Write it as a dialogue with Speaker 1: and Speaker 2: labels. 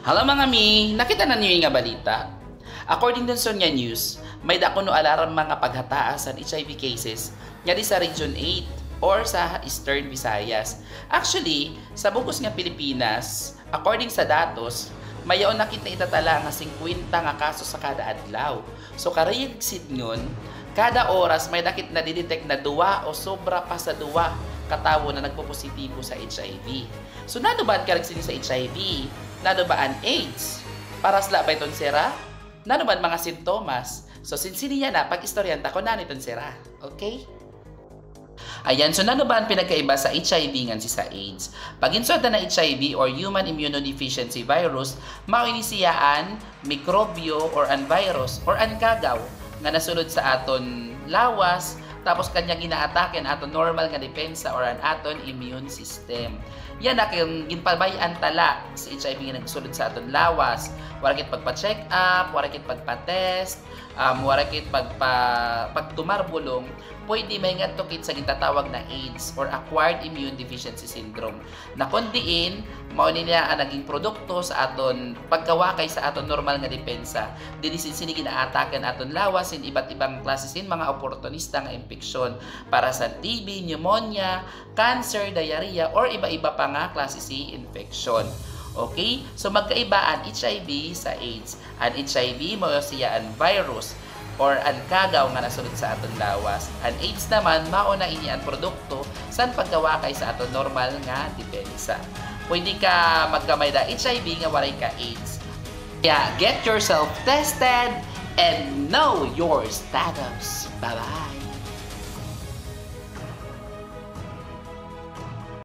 Speaker 1: Hello mga mi, nakita na niyo yung nga balita? According dun sa news, may dako no alarm mga paghataas sa HIV cases nga di sa Region 8 or sa Eastern Visayas. Actually, sa bugos nga Pilipinas, according sa datos, mayaon nakita itatala nga 50 nga kaso sa kada adlaw. So karayagsid ngon, kada oras may nakit na didetect na duwa o sobra pa sa duwa katawo na nagpo-positibo sa HIV. So nano ba ang karagsin sa HIV? Nano ba ang AIDS? Paras la ba iton sira? Nano ba ang mga sintomas? So sinsiniya na pag-istoryanta ko na niton sira. Okay? Ayan, so nano ba ang pinagkaiba sa HIV ngan si sa AIDS? Pag insulta na HIV or Human Immunodeficiency Virus, mauinisiyaan mikrobyo or an virus or an kagaw nga nasulod sa aton lawas tapos kanya ginaatake ang aton normal nga depensa or an aton immune system. Yan na kayong ginpabayan tala sa HIV nga nagsulod sa aton lawas. Wala kit pagpa-check up, wala kit pagpa-test, wala kit pagtumarbulong, pwede may nga tukit sa gintatawag na AIDS or Acquired Immune Deficiency Syndrome. Na kundiin, mao nila ang naging produkto sa aton pagkawakay sa aton normal nga depensa. Dili sini ginaatake ang aton lawas in iba't ibang klase sin mga oportunista nga infeksyon para sa TB, pneumonia, cancer, diarrhea or iba-iba pa nga klase C infection. Okay? So magkaiba ang HIV sa AIDS. Ang HIV mo siya ang virus or ang kagaw nga nasulod sa aton lawas. Ang AIDS naman mao na ini ang produkto sa pagkawakay sa aton normal nga depensa. Pwede ka magkamay da HIV nga walay ka AIDS. Kaya get yourself tested and know your status. Bye-bye!